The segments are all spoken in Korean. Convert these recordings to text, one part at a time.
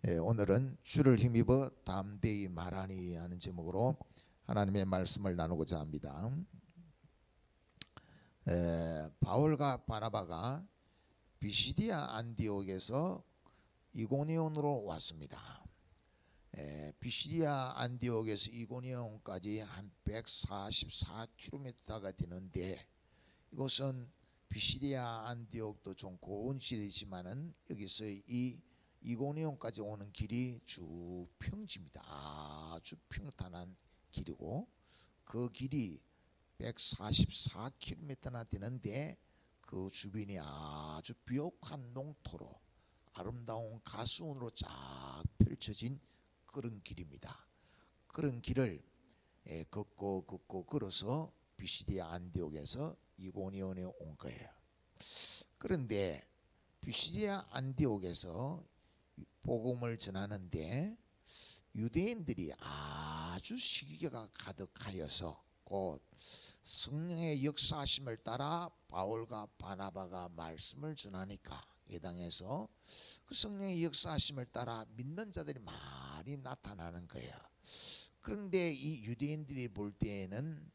오늘은 주를 힘입어 담대히 말하니 하는 제목으로 하나님의 말씀을 나누고자 합니다. 바울과 바나바가 비시디아 안디옥에서 이고니온으로 왔습니다. 비시디아 안디옥에서 이고니온까지 한 144km가 되는데, 이곳은 비시디아 안디옥도 좀 고운 시대지만은 여기서 이고니온까지 오는 길이 쭉 평지입니다. 아주 평탄한 길이고, 그 길이 144km나 되는데 그 주변이 아주 비옥한 농토로 아름다운 가수원으로 쫙 펼쳐진 그런 길입니다. 그런 길을 걷고 걸어서 비시디아 안디옥에서 이고니온에 온 거예요. 그런데 비시디아 안디옥에서 복음을 전하는데 유대인들이 아주 시기가 가득하여서 곧 성령의 역사하심을 따라 바울과 바나바가 말씀을 전하니까 이 땅에서 그 성령의 역사하심을 따라 믿는 자들이 많이 나타나는 거예요. 그런데 이 유대인들이 볼 때에는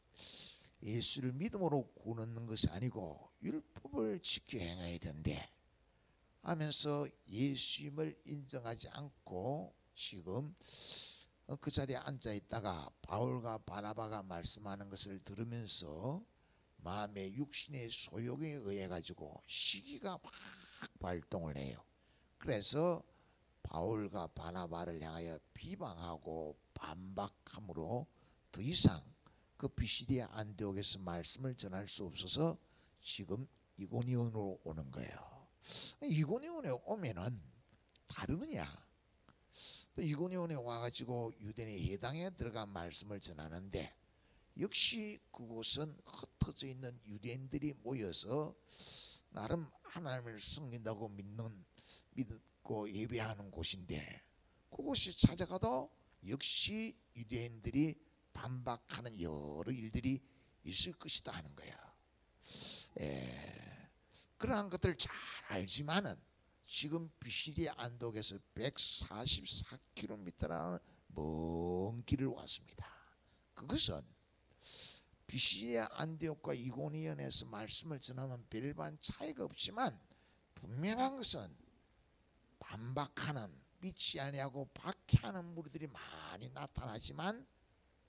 예수를 믿음으로 구원하는 것이 아니고 율법을 지켜 행해야 되는데 하면서 예수님을 인정하지 않고 지금 그 자리에 앉아 있다가 바울과 바나바가 말씀하는 것을 들으면서 마음의 육신의 소욕에 의해 가지고 시기가 막 발동을 해요. 그래서 바울과 바나바를 향하여 비방하고 반박함으로 더 이상 그 비시디아 안디옥에서 말씀을 전할 수 없어서 지금 이고니온으로 오는 거예요. 이고니온에 오면은 다르느냐? 또 이고니온에 와가지고 유대인의 회당에 들어간 말씀을 전하는데 역시 그곳은 흩어져 있는 유대인들이 모여서 나름 하나님을 섬긴다고 믿고 예배하는 곳인데, 그곳이 찾아가도 역시 유대인들이 반박하는 여러 일들이 있을 것이다 하는 거야. 그러한 것들 잘 알지만은 지금 비시디아 안디옥에서 144km라는 먼 길을 왔습니다. 그것은 비시디아 안디옥과 이고니온에서 말씀을 전하면 별반 차이가 없지만 분명한 것은 반박하는, 믿지 아니하고 박해하는 무리들이 많이 나타나지만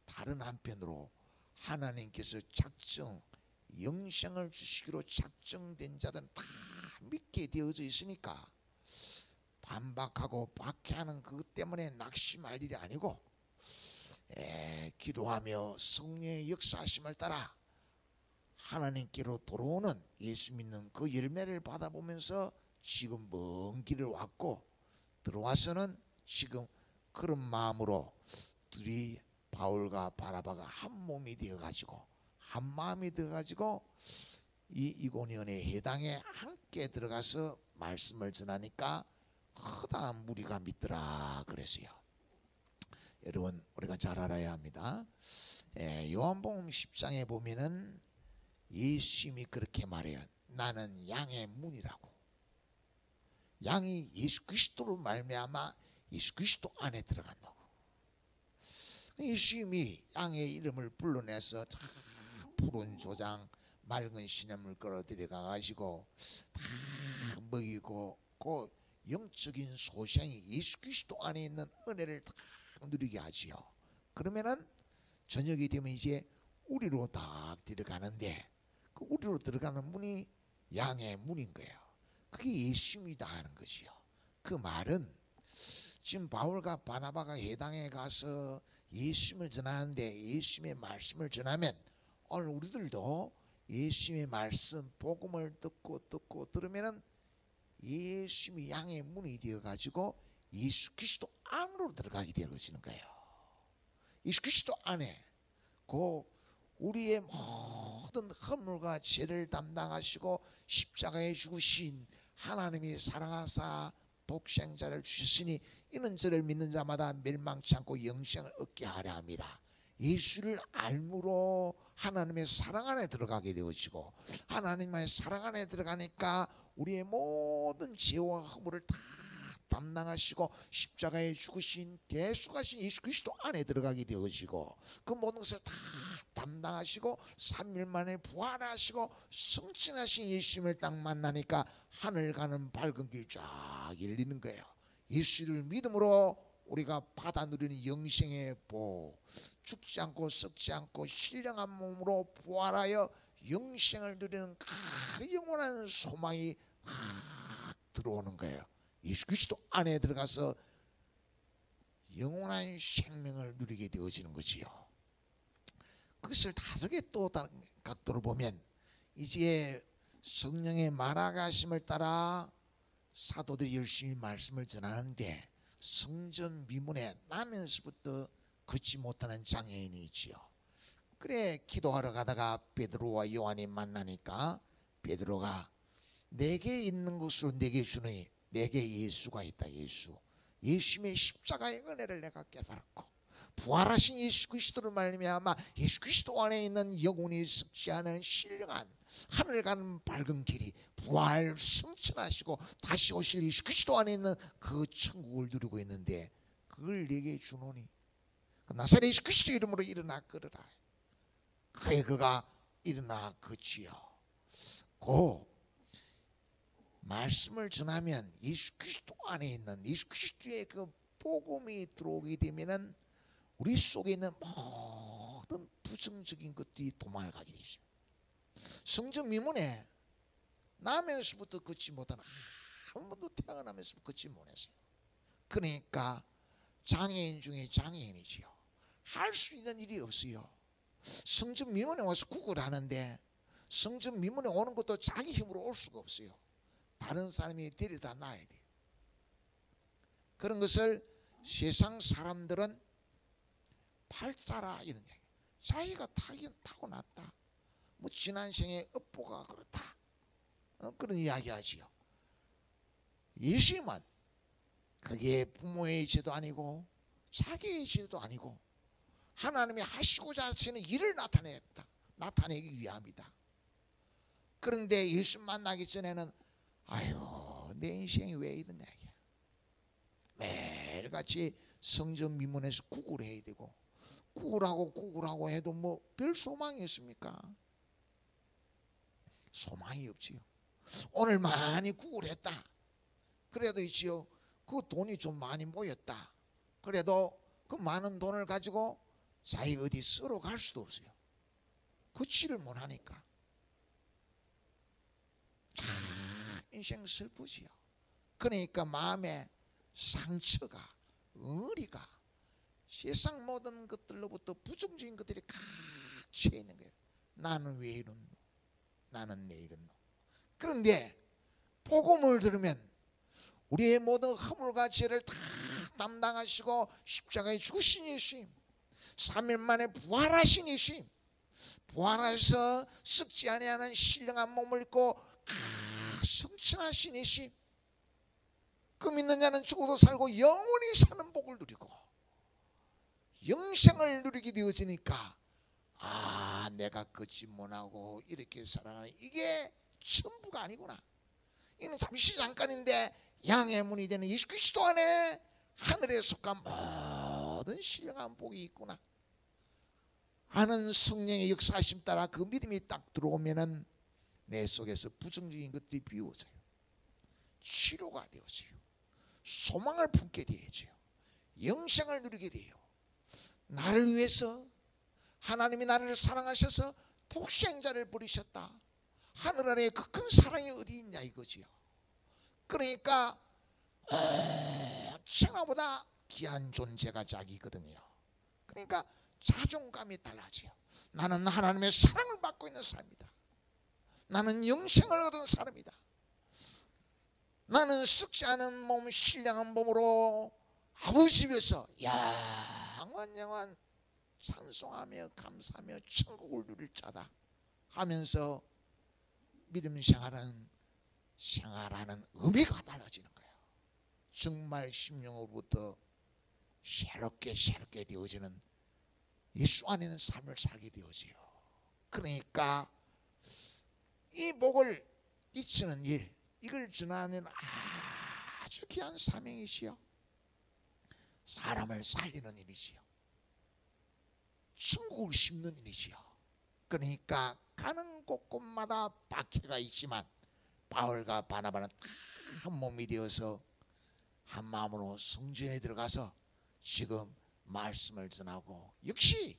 다른 한편으로 하나님께서 영생을 주시기로 작정된 자들은 다 믿게 되어져 있으니까 반박하고 박해하는 그것 때문에 낙심할 일이 아니고 기도하며 성령의 역사하심을 따라 하나님께로 돌아오는 예수 믿는 그 열매를 받아보면서 지금 먼 길을 왔고, 들어와서는 지금 그런 마음으로 둘이 바울과 바나바가 한 몸이 되어가지고 한 마음이 되어가지고 이 이고니온의 회당에 함께 들어가서 말씀을 전하니까 커다란 무리가 믿더라 그랬어요. 여러분, 우리가 잘 알아야 합니다. 요한복음 10장에 보면은 예수님이 그렇게 말해요. 나는 양의 문이라고. 양이 예수 그리스도로 말미암아 예수 그리스도 안에 들어간다고. 예수님이 양의 이름을 불러내서 다 푸른 조장 맑은 시냇물 끌어들여 가지고 다 먹이고 그 영적인 소생이 예수 그리스도 안에 있는 은혜를 다 누리게 하지요. 그러면은 저녁이 되면 이제 우리로 다 들어가는데 그 우리로 들어가는 문이 양의 문인 거예요. 그게 예수님이다 하는 것이요. 그 말은 지금 바울과 바나바가 회당에 가서 예수님을 전하는데 예수님의 말씀을 전하면 오늘 우리들도 예수님의 말씀 복음을 듣고 들으면은 예수님이 양의 문이 되어가지고 예수 그리스도 안으로 들어가게 되어지는 거예요. 예수 그리스도 안에 그 우리의 모든 허물과 죄를 담당하시고 십자가에 죽으신 하나님이 사랑하사 독생자를 주셨으니 이는 저를 믿는 자마다 멸망치 않고 영생을 얻게 하려 함이라. 예수를 알므로 하나님의 사랑 안에 들어가게 되어지고, 하나님의 사랑 안에 들어가니까 우리의 모든 죄와 허물을 다 담당하시고 십자가에 죽으신 대속하신 예수 그리스도 안에 들어가게 되어지고 그 모든 것을 다 담당하시고 3일 만에 부활하시고 승천하신 예수님을 딱 만나니까 하늘 가는 밝은 길이 쫙 열리는 거예요. 예수를 믿음으로 우리가 받아 누리는 영생의 복, 죽지 않고 썩지 않고 신령한 몸으로 부활하여 영생을 누리는 그 영원한 소망이 다 들어오는 거예요. 예수 그리스도 안에 들어가서 영원한 생명을 누리게 되어지는 거지요. 그것을 다르게 또 다른 각도로 보면 이제 성령의 말아가심을 따라 사도들이 열심히 말씀을 전하는데 성전 미문에 나면서부터 걷지 못하는 장애인이 있지요. 그래 기도하러 가다가 베드로와 요한이 만나니까 베드로가 내게 있는 것으로 내게 주니 내게 예수가 있다. 예수님의 십자가의 은혜를 내가 깨달았고 부활하신 예수 그리스도를 말미암아 예수 그리스도 안에 있는 영혼이 썩지 않은 신령한 하늘 가는 밝은 길이 부활 승천하시고 다시 오실 예수 그리스도 안에 있는 그 천국을 누리고 있는데 그걸 내게 주노니 나사렛 예수 그리스도 이름으로 일어나 걸으라. 그래 그가 일어나 걷지요. 그 말씀을 전하면 예수 그리스도 안에 있는 예수 그리스도의 그 복음이 들어오게 되면은 우리 속에 있는 모든 부정적인 것들이 도망가게 되죠. 성전 미문에 나면서부터 걷지 못하는 한 번도 태어나면서부터 걷지 못했어요. 그러니까 장애인 중에 장애인이지요. 할 수 있는 일이 없어요. 성전 미문에 와서 구걸 하는데 성전 미문에 오는 것도 자기 힘으로 올 수가 없어요. 다른 사람이 데려다 놔야 돼요. 그런 것을 세상 사람들은 팔자라 이런 얘기. 자기가 타고났다. 뭐 지난 생에 업보가 그렇다. 그런 이야기 하지요. 예수님은 그게 부모의 죄도 아니고 자기의 죄도 아니고 하나님이 하시고자 하시는 일을 나타내기 위함이다. 그런데 예수 만나기 전에는 아유 내 인생이 왜 이러냐. 매일같이 성전 미문에서 구걸해야 되고 구걸하고 해도 뭐 별 소망이 있습니까? 소망이 없지요. 오늘 많이 구걸했다. 그래도 있지요. 그 돈이 좀 많이 모였다. 그래도 그 많은 돈을 가지고 자기 어디 쓰러 갈 수도 없어요. 걷지를 못하니까. 참 인생 슬프지요. 그러니까 마음에 상처가 응어리가 세상 모든 것들로부터 부정적인 것들이 각 채 있는 거예요. 나는 왜 이렇노? 나는 왜 이렇노? 그런데 복음을 들으면 우리의 모든 허물과 죄를 다 담당하시고 십자가에 죽으신 예수님, 3일 만에 부활하신 예수님, 부활해서 썩지 아니하는 신령한 몸을 입고 승천하신 예수님, 그 믿는 자는 죽어도 살고 영원히 사는 복을 누리고 영생을 누리게 되어지니까 내가 걷지 못하고 이렇게 살아가는 이게 전부가 아니구나. 이는 잠시 잠깐인데 양의 문이 되는 예수 그리스도 안에 하늘에 속한 모든 신령한 복이 있구나 하는 성령의 역사하심 따라 그 믿음이 딱 들어오면은 내 속에서 부정적인 것들이 비워져요. 치료가 되어져요. 소망을 품게 되어져요. 영생을 누리게 돼요. 나를 위해서 하나님이 나를 사랑하셔서 독생자를 버리셨다. 하늘 아래 그 큰 사랑이 어디 있냐 이거지요. 그러니까 천하보다 귀한 존재가 자기거든요. 그러니까 자존감이 달라져요. 나는 하나님의 사랑을 받고 있는 사람이다. 나는 영생을 얻은 사람이다. 나는 썩지 않은 몸 신령한 몸으로 아버지 집에서 영원 찬송하며 감사하며 천국을 누릴 자다 하면서 믿음 생활하는 의미가 달라지는 거예요. 정말 심령으로부터 새롭게 되어지는 예수 안에 있는 삶을 살게 되어져요. 그러니까 이 복을 잊히는 일, 이걸 전하는 아주 귀한 사명이지요. 사람을 살리는 일이지요. 천국을 심는 일이지요. 그러니까 가는 곳곳마다 박해가 있지만 바울과 바나바는 한 몸이 되어서 한 마음으로 성전에 들어가서 지금 말씀을 전하고 역시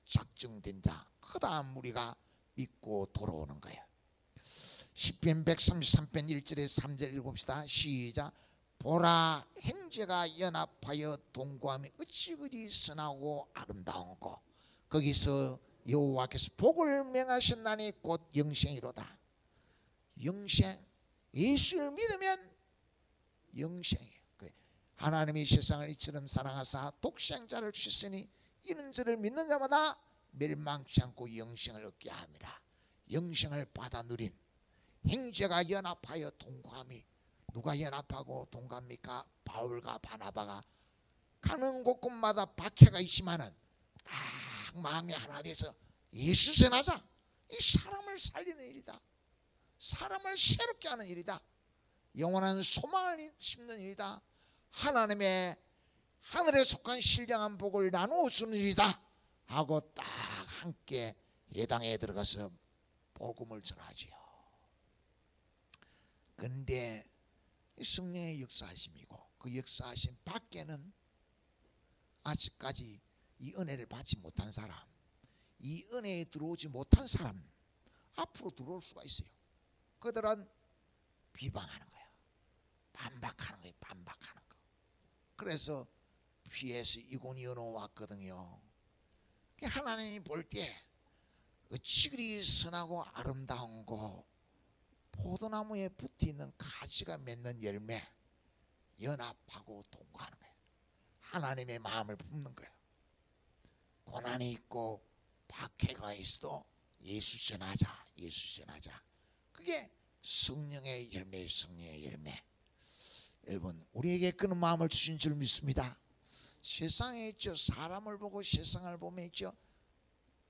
작정된다. 그 다음 우리가 믿고 돌아오는 거예요. 시편 133편 1절에 3절 읽읍시다. 시작. 보라, 형제가 연합하여 동거함이 어찌 그리 선하고 아름다운고. 거기서 여호와께서 복을 명하셨나니 곧 영생이로다. 영생, 예수를 믿으면 영생이에요. 하나님이 세상을 이처럼 사랑하사 독생자를 주셨으니 이는 저를 믿는 자마다 멸망치 않고 영생을 얻게 합니다. 영생을 받아 누린 형제가 연합하여 동거함이, 누가 연합하고 동거합니까? 바울과 바나바가 가는 곳곳마다 박해가 있지만은 딱 마음이 하나 돼서 예수 전하자. 이 사람을 살리는 일이다. 사람을 새롭게 하는 일이다. 영원한 소망을 심는 일이다. 하나님의 하늘에 속한 신령한 복을 나누어 주는 일이다 하고 딱 함께 예당에 들어가서 복음을 전하지요. 그런데 성령의 역사하심이고 그 역사하심 밖에는 아직까지 이 은혜를 받지 못한 사람, 이 은혜에 들어오지 못한 사람 앞으로 들어올 수가 있어요. 그들은 비방하는 거야. 반박하는 거예요. 반박하는 거. 그래서 피해서 이고니온으로 왔거든요. 하나님이 볼 때 어찌 그리 선하고 아름다운 거, 포도나무에 붙어있는 가지가 맺는 열매, 연합하고 동거하는 거예요. 하나님의 마음을 품는 거예요. 고난이 있고 박해가 있어도 예수 전하자, 예수 전하자. 그게 성령의 열매예요. 성령의 열매. 여러분, 우리에게 그런 마음을 주신 줄 믿습니다. 세상에 있죠. 사람을 보고 세상을 보면 있죠.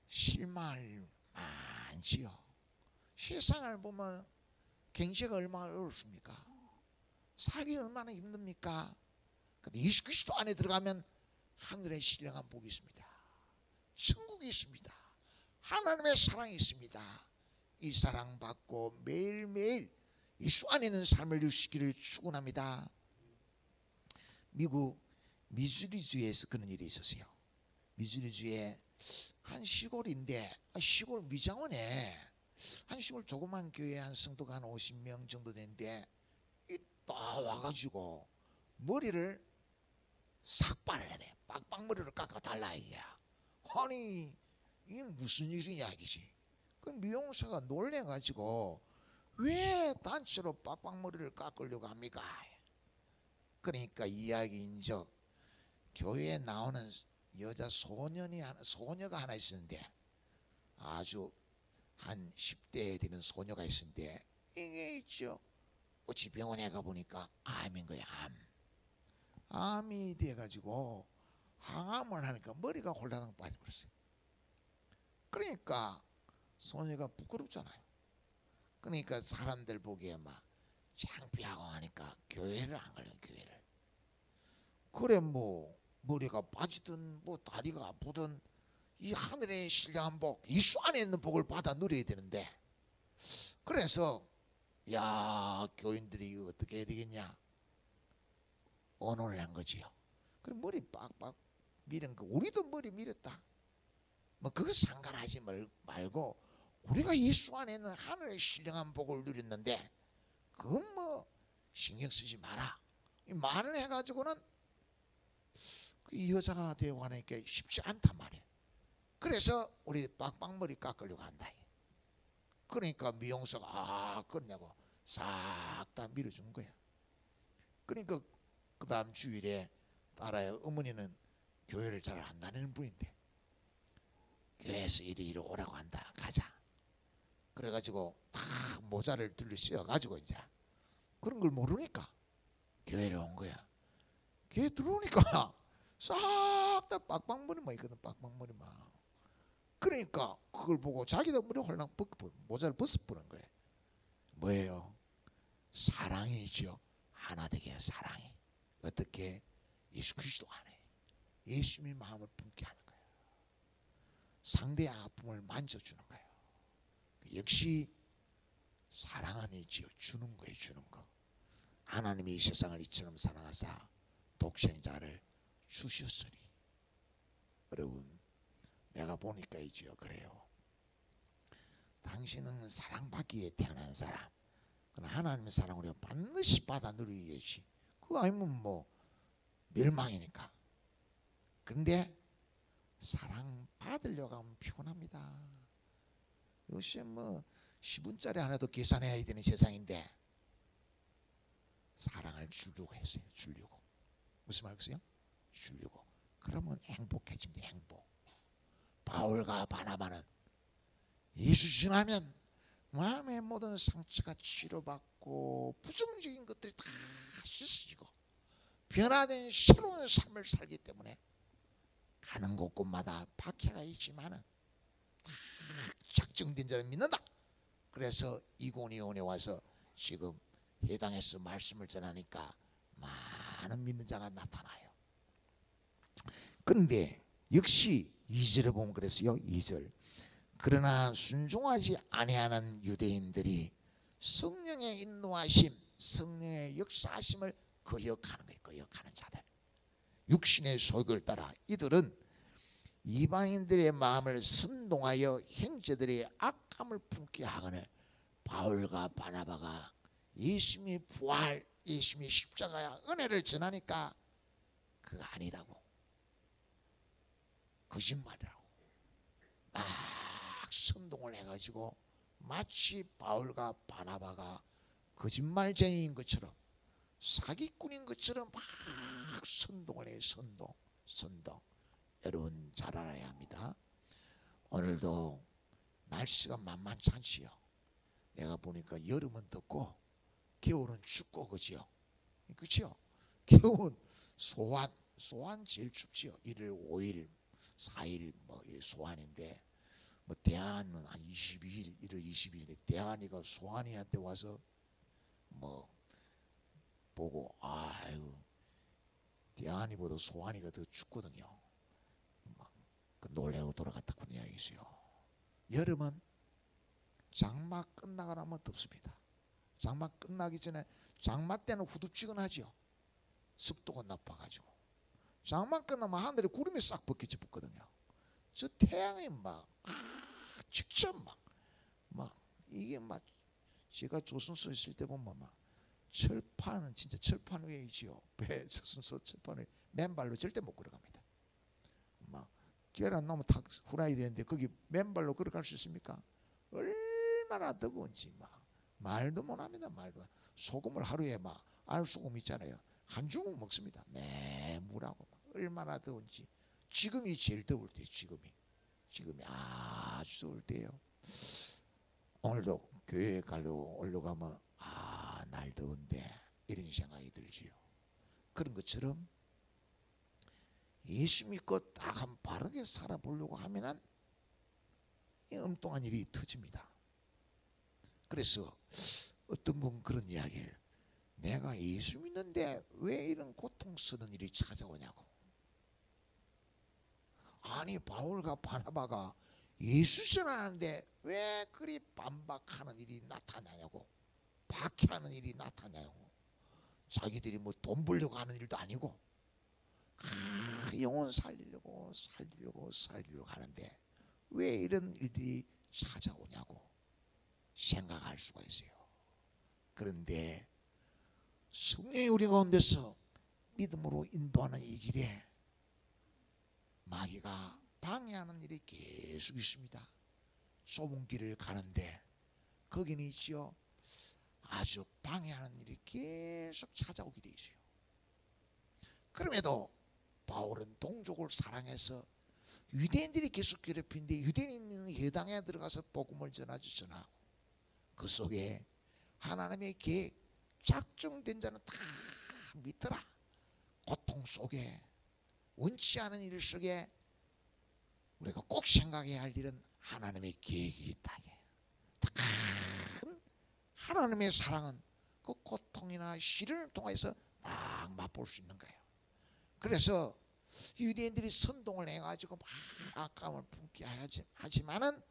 실망을 많지요. 세상을 보면 경제가 얼마나 어렵습니까? 살기 얼마나 힘듭니까? 근데 예수 그리스도 안에 들어가면 하늘의 신령한 복이 있습니다. 천국이 있습니다. 하나님의 사랑이 있습니다. 이 사랑 받고 매일매일 예수 안에 있는 삶을 누리시기를 축원합니다. 미국 미주리주에서 그런 일이 있었어요. 미주리주에 한 시골인데, 시골 미장원에 한 시골 조그만 교회 한 성도가 한 50명 정도 되는데 딱 와가지고 머리를 삭발을 해야 돼. 빡빡머리를 깎아달라 이거야. 아니 이게 무슨 일이냐 이거지. 그 미용사가 놀래가지고 왜 단체로 빡빡머리를 깎으려고 합니까? 그러니까 이야기인적 교회에 나오는 여자 소녀가 하나 있었는데, 아주 한 10대에 되는 소녀가 있었는데, 이게 있죠. 어찌 병원에 가보니까 암인 거야. 암이 돼가지고 항암을 하니까 머리가 홀라당 빠져버렸어요. 그러니까 소녀가 부끄럽잖아요. 그러니까 사람들 보기에 막 창피하고 하니까 교회를 안 가려요. 교회를. 그래 뭐 머리가 빠지든 뭐 다리가 아프든 이 하늘의 신령한 복, 예수 안에 있는 복을 받아 누려야 되는데, 그래서 야 교인들이 이거 어떻게 해야 되겠냐, 언어를 한 거지요. 그럼 머리 빡빡 밀은 거, 우리도 머리 밀었다. 뭐 그거 상관하지 말고 우리가 예수 안에 있는 하늘의 신령한 복을 누렸는데 그건 뭐 신경 쓰지 마라. 이 말을 해가지고는 이 여자가 되어 가니까 쉽지 않단 말이에요. 그래서 우리 빡빡머리 깎으려고 한다. 그러니까 미용사가 그러냐고 싹 다 밀어준 거야. 그러니까 그 다음 주일에 딸아의 어머니는 교회를 잘 안 다니는 분인데 교회에서 이리 오라고 한다. 가자. 그래가지고 다 모자를 둘러 씌워가지고 이제 그런 걸 모르니까 교회를 온 거야. 교회 들어오니까 싹 다 빡빡머리만 있거든. 빡빡머리만. 그러니까 그걸 보고 자기도 머리 홀랑 모자를 벗어보는 거예요. 뭐예요? 사랑이죠. 하나 되게 사랑해. 어떻게? 예수 그리스도 안에 예수님의 마음을 품게 하는 거예요. 상대의 아픔을 만져주는 거예요. 역시 사랑은 이지요. 주는 거예요. 주는 거. 하나님이 이 세상을 이처럼 사랑하사 독생자를 주셨으니. 여러분, 내가 보니까 이지요. 그래요. 당신은 사랑받기 위해 태어난 사람. 그러나 하나님의 사랑을 반드시 받아 누리겠지. 그거 아니면 뭐 멸망이니까. 그런데 사랑받으려고 하면 피곤합니다. 요새 뭐 10원짜리 하나도 계산해야 되는 세상인데 사랑을 주려고 했어요. 주려고. 무슨 말이겠어요? 주려고. 그러면 행복해집니다. 행복. 바울과 바나바는 예수 지나면 마음의 모든 상처가 치료받고 부정적인 것들이 다 씻어지고 변화된 새로운 삶을 살기 때문에 가는 곳곳마다 박해가 있지만은 다 작정된 자를 믿는다. 그래서 이고니온에 와서 지금 해당해서 말씀을 전하니까 많은 믿는 자가 나타나요. 그런데 역시 2절에 보면 그랬어요. 2절. 그러나 순종하지 아니하는 유대인들이 성령의 인도하심, 성령의 역사하심을 거역하는 거예요. 거역하는 자들. 육신의 소욕을 따라 이들은 이방인들의 마음을 선동하여 형제들의 악함을 품게 하거늘 바울과 바나바가 예수님의 부활, 예수님의 십자가의 은혜를 전하니까 그거 아니다고. 거짓말이라고. 막 선동을 해가지고 마치 바울과 바나바가 거짓말쟁이인 것처럼 사기꾼인 것처럼 막 선동을 해요. 선동. 여러분 잘 알아야 합니다. 오늘도 날씨가 만만치 않지요. 내가 보니까 여름은 덥고 겨울은 춥고 그지요. 그렇죠? 겨울은 소환 제일 춥지요. 1일 5일 4일 뭐 소환인데 뭐 대한은 한 22일 1월 22일 대한이가 소환이한테 와서 뭐 보고 아유 대한이보다 소환이가 더 춥거든요. 막 놀래고 돌아갔다고 이야기했어요. 여름은 장마 끝나고 나면 덥습니다. 장마 끝나기 전에 장마 때는 후덥지근하죠. 습도가 나빠가지고 장마 끝나면 하늘에 구름이 싹 벗겨지거든요. 저 태양이 직접 막 이게 막 제가 조선소 있을 때 보면 막 철판은 진짜 철판 위에 있지요. 배 조선소 철판 위에 맨발로 절대 못 걸어갑니다. 막 계란 나무 탁 후라이 되는데 거기 맨발로 걸어갈 수 있습니까? 얼마나 뜨거운지 막 말도 못합니다. 말도. 소금을 하루에 막 알소금 있잖아요. 한 주먹 먹습니다. 물하고 얼마나 더운지. 지금이 제일 더울 때. 지금이 아주 더울 때예요. 오늘도 교회에 올라가면 날 더운데 이런 생각이 들지요. 그런 것처럼 예수 믿고 딱 한 바르게 살아보려고 하면은 엉뚱한 일이 터집니다. 그래서 어떤 분 그런 이야기예요. 내가 예수 믿는데 왜 이런 고통스러운 일이 찾아오냐고. 아니 바울과 바나바가 예수 전하는데 왜 그리 반박하는 일이 나타나냐고. 박해하는 일이 나타나냐고. 자기들이 뭐 돈 벌려고 하는 일도 아니고 영혼 살리려고 하는데 왜 이런 일들이 찾아오냐고 생각할 수가 있어요. 그런데 성령이 우리 가운데서 믿음으로 인도하는 이 길에 마귀가 방해하는 일이 계속 있습니다. 좁은 길을 가는데 거기는 있지요. 아주 방해하는 일이 계속 찾아오게 돼 있어요. 그럼에도 바울은 동족을 사랑해서 유대인들이 계속 괴롭히는데 유대인은 회당에 들어가서 복음을 전하고 그 속에 하나님의 계획 작정된 자는 다 믿더라. 고통 속에 원치 않은 일 속에 우리가 꼭 생각해야 할 일은 하나님의 계획이 있다. 큰 하나님의 사랑은 그 고통이나 시련을 통해서 막 맛볼 수 있는 거예요. 그래서 유대인들이 선동을 해가지고 막 악감을 품게 하지만은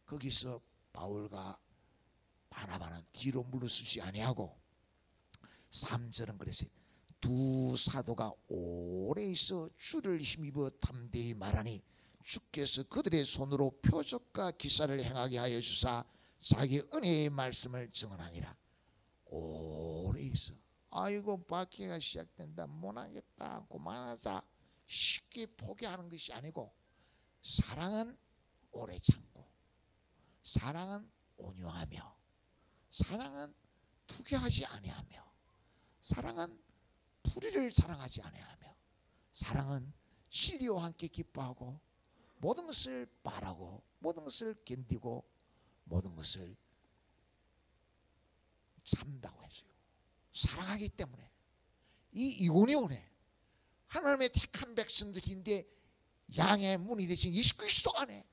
거기서 바울과 바나바는 뒤로 물러서지 아니하고 3절은 그랬어요. 두 사도가 오래 있어 주를 힘입어 담대히 말하니 주께서 그들의 손으로 표적과 기사를 행하게 하여 주사 자기 은혜의 말씀을 증언하니라. 오래 있어. 아이고 박해가 시작된다, 못하겠다, 그만하자, 쉽게 포기하는 것이 아니고, 사랑은 오래 참고, 사랑은 온유하며, 사랑은 투기하지 아니하며, 사랑은 불의를 사랑하지 아니하며, 사랑은 진리와 함께 기뻐하고, 모든 것을 바라고, 모든 것을 견디고, 모든 것을 참다고 했어요. 사랑하기 때문에 이 이고니온에 하나님의 택한 백성들인데 양의 문이 되신 예수 그리스도 안에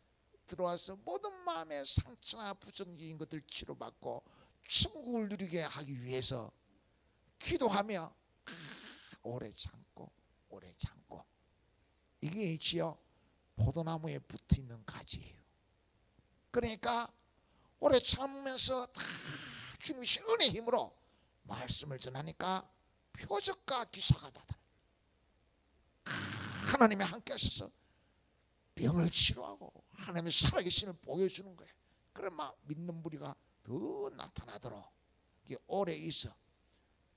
들어와서 모든 마음의 상처나 부정적인 것들 치료받고 천국을 누리게 하기 위해서 기도하며 오래 참고 오래 참고, 이게 지요 포도나무에 붙어있는 가지예요. 그러니까 오래 참으면서 다 주님의 은혜의 힘으로 말씀을 전하니까 표적과 기사가 나타나요. 하나님이 함께 하셔서 병을 치료하고 하나님의 살아계심을 보여주는 거예요. 그래 막 믿는 무리가 더 나타나도록 이게 오래 있어.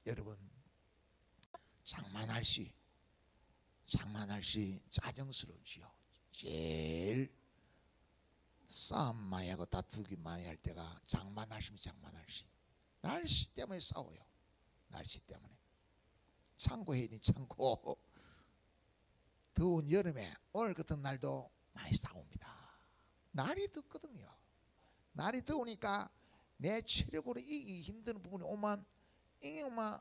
여러분, 장만할 시 짜증스러우지요. 제일 싸움 많이 하고 다투기 많이 할 때가 장만할 시. 날씨 때문에 싸워요. 날씨 때문에 참고해야 돼. 참고. 더운 여름에 오늘 같은 날도 많이 싸웁니다. 날이 덥거든요. 날이 더우니까 내 체력으로 이기기 힘든 부분이 오면 이게 오면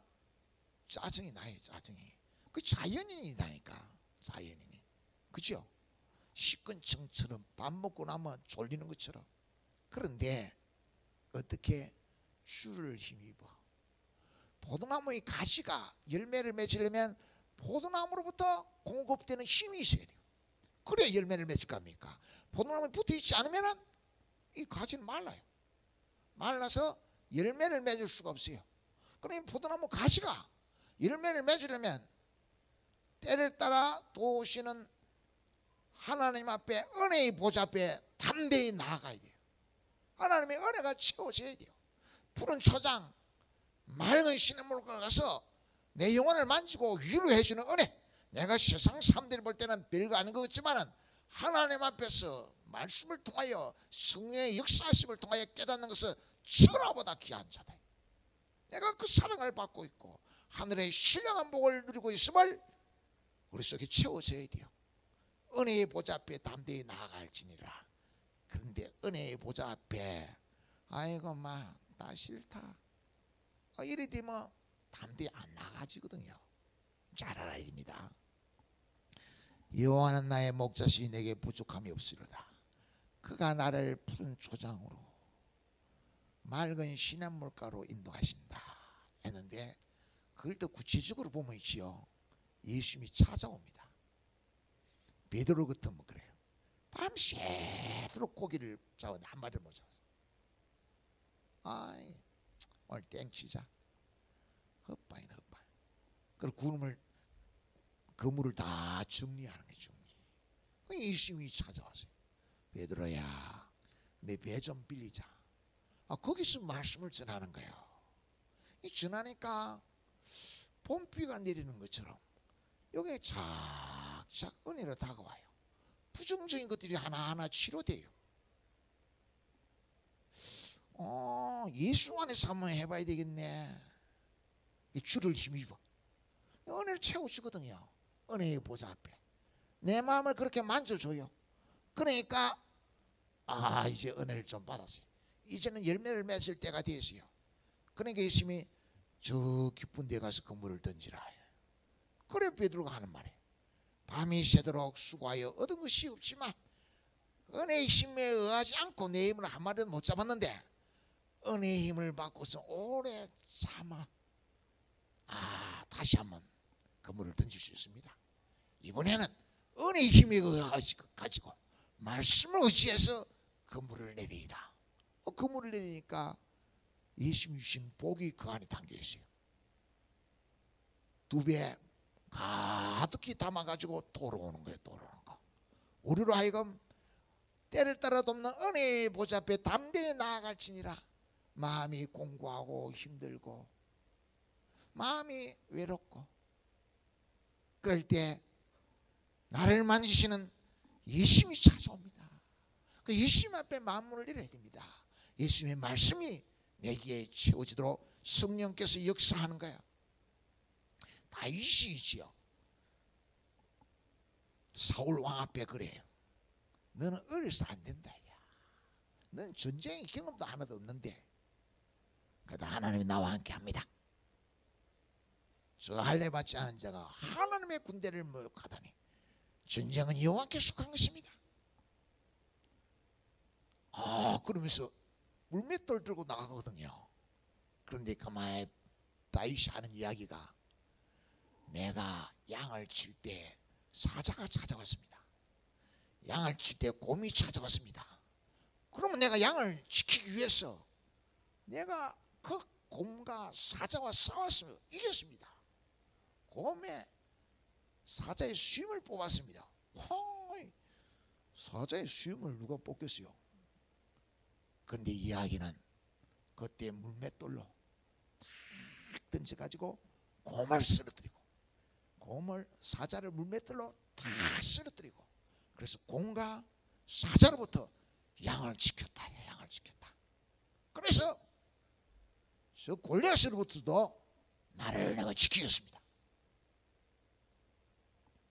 짜증이 나요. 짜증이. 그 자연인이다니까. 자연인이. 그죠? 식근청처럼 밥 먹고 나면 졸리는 것처럼. 그런데 어떻게 주를 힘입어. 포도나무의 가시가 열매를 맺으려면 포도나무로부터 공급되는 힘이 있어야 돼요. 그래야 열매를 맺을 겁니까? 포도나무에 붙어있지 않으면 이 가지는 말라요. 말라서 열매를 맺을 수가 없어요. 그러니 포도나무 가시가 열매를 맺으려면 때를 따라 도우시는 하나님 앞에, 은혜의 보좌 앞에 담대히 나아가야 돼요. 하나님의 은혜가 채워져야 돼요. 푸른 초장, 맑은 시냇물가 가서 내 영혼을 만지고 위로해주는 은혜. 내가 세상 사람들이 볼 때는 별거 아닌 것 같지만 하나님 앞에서 말씀을 통하여 성령의 역사하심을 통하여 깨닫는 것은 천하보다 귀한 자다. 내가 그 사랑을 받고 있고 하늘의 신령한 복을 누리고 있음을 우리 속에 채워져야 돼요. 은혜의 보좌 앞에 담대히 나아갈지니라. 그런데 은혜의 보좌 앞에 아이고 나 싫다, 이래 되면 담대히 안 나가지거든요. 잘 알아야 됩니다. 여호와는 나의 목자시니 내게 부족함이 없으리로다. 그가 나를 푸른 초장으로 맑은 시냇물가로 인도하신다 했는데, 그걸 더 구체적으로 보면 있지요. 예수님이 찾아옵니다. 베드로 같으면 그래요. 밤새도록 고기를 잡았는데 한 마리를 못 잡았어. 아이, 오늘 땡치자. 헛바인. 그리고 그물을 다 정리하는 게 정리. 예수님이 찾아왔어요. 베드로야, 내 배 좀 빌리자. 거기서 말씀을 전하는 거예요. 이 전하니까 봄비가 내리는 것처럼 여기에 착착 은혜로 다가와요. 부정적인 것들이 하나하나 치료돼요. 예수 안에서 한번 해봐야 되겠네. 주를 힘입어. 은혜를 채워주거든요. 은혜의 보좌 앞에 내 마음을 그렇게 만져줘요. 그러니까 이제 은혜를 좀 받았어요. 이제는 열매를 맺을 때가 됐어요. 그러니까 예수님이 저 깊은 데 가서 그물을 던지라. 그래 베드로가 하는 말이에요. 밤이 새도록 수고하여 얻은 것이 없지만 은혜의 힘에 의하지 않고 내 힘으로 한 마리도 못 잡았는데 은혜의 힘을 받고서 오래 참아 다시 한번 그물을 던질 수 있습니다. 이번에는 은혜의 힘이 가지고 말씀을 의지해서 그물을 내리라. 그물을 내리니까 예수님이 주신 복이 그 안에 담겨 있어요. 2배 가득히 담아가지고 돌아오는 거예요. 돌아오는 거. 우리로 하여금 때를 따라 돕는 은혜의 보좌 앞에 담대히 나아갈지니라. 마음이 공고하고 힘들고 마음이 외롭고 그럴 때 나를 만지시는 예수님이 찾아옵니다. 그 예수님 앞에 마음을 내려야 됩니다. 예수님의 말씀이 내게 채워지도록 성령께서 역사하는 거야. 다윗이지요. 사울 왕 앞에 그래요. 너는 어려서 안 된다. 넌 전쟁의 경험도 하나도 없는데 그래도 하나님이 나와 함께 합니다. 저 할례 받지 않은 자가 하나님의 군대를 모욕하다니 전쟁은 여호와께 속한 것입니다. 그러면서 물맷돌 들고 나가거든요. 그런데 가만히 다윗이 하는 이야기가 내가 양을 칠 때 사자가 찾아왔습니다. 양을 칠 때 곰이 찾아왔습니다. 그러면 내가 양을 지키기 위해서 내가 그 곰과 사자와 싸웠으며 이겼습니다. 곰의 사자의 수염을 뽑았습니다. 사자의 수염을 누가 뽑겠어요? 그런데 이야기는 그때 물맷돌로 탁 던져가지고 곰을 쓰러뜨리고 사자를 물맷돌로 탁 쓰러뜨리고 그래서 곰과 사자로부터 양을 지켰다. 그래서 저 골리앗으로부터도 나를 내가 지키겠습니다.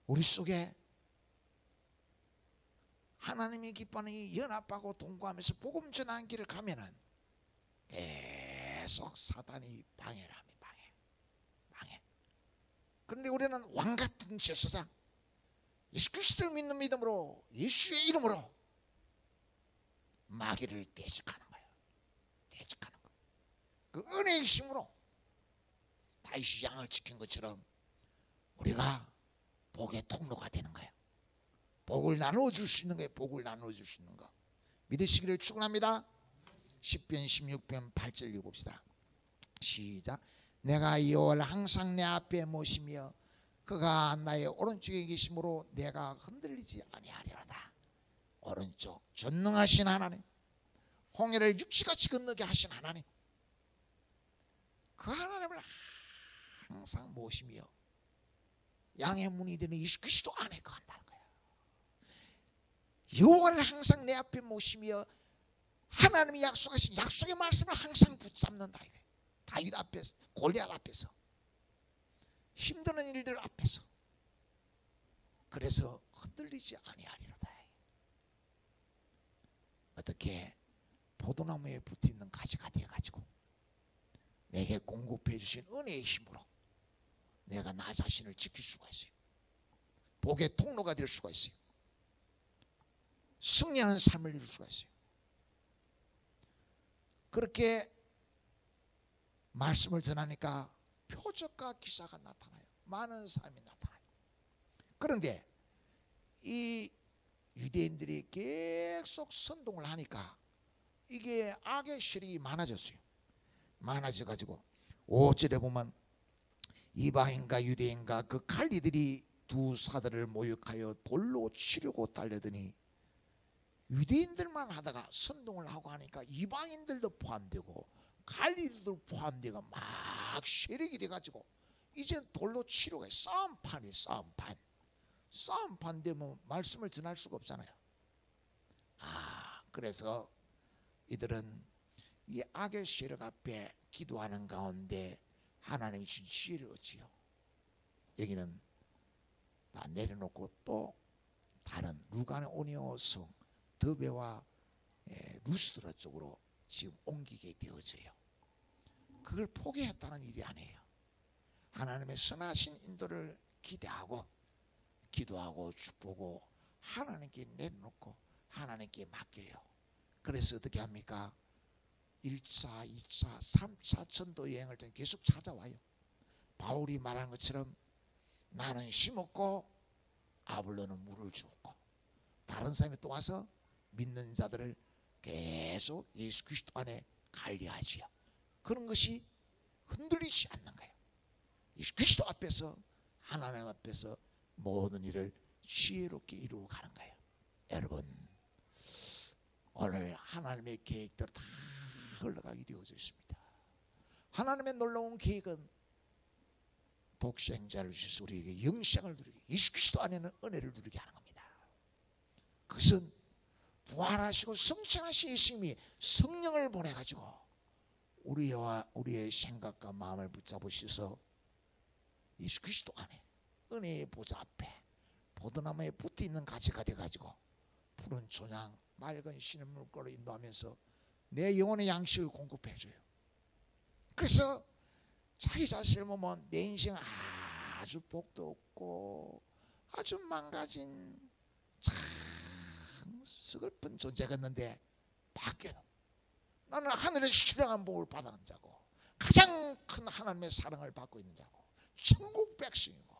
우리 속에 하나님이 기뻐하는 이 연합하고 동거하면서 복음 전하는 길을 가면은 계속 사단이 방해. 그런데 우리는 왕같은 제사장 예수 그리스도를 믿는 믿음으로 예수의 이름으로 마귀를 대적하는 거예요. 그 은혜의 힘으로 다윗이 양을 지킨 것처럼 우리가 복의 통로가 되는 거예요. 복을 나누어 줄 수 있는 거예요. 믿으시기를 축원합니다. 시편 16편 8절 읽어봅시다. 시작. 내가 여호와를 항상 내 앞에 모시며 그가 나의 오른쪽에 계심으로 내가 흔들리지 아니하리로다. 오른쪽 전능하신 하나님, 홍해를 육지같이 건너게 하신 하나님, 그 하나님을 항상 모시며 양의 문이 되는 예수 그리스도 안에 거한다는 거예요. 여호와를 항상 내 앞에 모시며 하나님이 약속하신 약속의 말씀을 항상 붙잡는다. 다윗 앞에서, 골리앗 앞에서, 힘드는 일들 앞에서. 그래서 흔들리지 아니하리로다. 어떻게 포도나무에 붙어있는 가지가 되어가지고 내게 공급해 주신 은혜의 힘으로 내가 나 자신을 지킬 수가 있어요. 복의 통로가 될 수가 있어요. 승리하는 삶을 이룰 수가 있어요. 그렇게 말씀을 전하니까 표적과 기사가 나타나요. 많은 사람이 나타나요. 그런데 이 유대인들이 계속 선동을 하니까 이게 악의 세력이 많아졌어요. 많아져가지고 5절에 보면 이방인과 유대인과 그 갈리들이 두 사들을 모욕하여 돌로 치려고 달려드니 유대인들만 하다가 선동을 하고 하니까 이방인들도 포함되고 갈리들도 포함되고 막 세력이 돼가지고 이제 돌로 치려고 해. 싸움판이 싸움판 되면 말씀을 전할 수가 없잖아요. 그래서 이들은 이 악의 세력 앞에 기도하는 가운데 하나님이 주신 지혜를 얻지요. 여기는 다 내려놓고 또 다른 루가오니오 성 더베와 루스드라 쪽으로 지금 옮기게 되어져요. 그걸 포기했다는 일이 아니에요. 하나님의 선하신 인도를 기대하고 기도하고 축복하고 하나님께 내려놓고 하나님께 맡겨요. 그래서 어떻게 합니까? 1차, 2차, 3차 전도 여행을 통해 계속 찾아와요. 바울이 말한 것처럼 나는 심었고 아볼로는 물을 주었고, 다른 사람이 또 와서 믿는 자들을 계속 예수 그리스도 안에 관리하지요. 그런 것이 흔들리지 않는 거예요. 예수 그리스도 앞에서, 하나님 앞에서 모든 일을 지혜롭게 이루어 가는 거예요. 여러분, 오늘 하나님의 계획대로 다 흘러가게 되어져 있습니다. 하나님의 놀라운 계획은 독생자를 주셔서 우리에게 영생을 누리게, 예수 그리스도 안에는 은혜를 누리게 하는 겁니다. 그것은 부활하시고 성천하신 예수님이 성령을 보내가지고 우리의 생각과 마음을 붙잡으셔서 예수 그리스도 안에 은혜의 보좌 앞에 포도나무에 붙어있는 가지가 돼가지고 푸른 초장 맑은 신음을 끌어 인도하면서 내 영혼의 양식을 공급해줘요. 그래서 자기 자신을 보면 내 인생은 아주 복도 없고 아주 망가진 참 서글픈 존재였는데 바뀌어요. 나는 하늘의 신령한 복을 받아간 자고 가장 큰 하나님의 사랑을 받고 있는 자고 천국 백성이고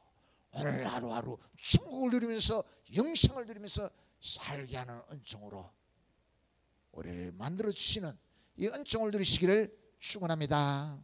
오늘 하루하루 천국을 누리면서 영생을 누리면서 살게 하는 은총으로 우리를 만들어 주시는 이 은총을 누리시기를 축원합니다.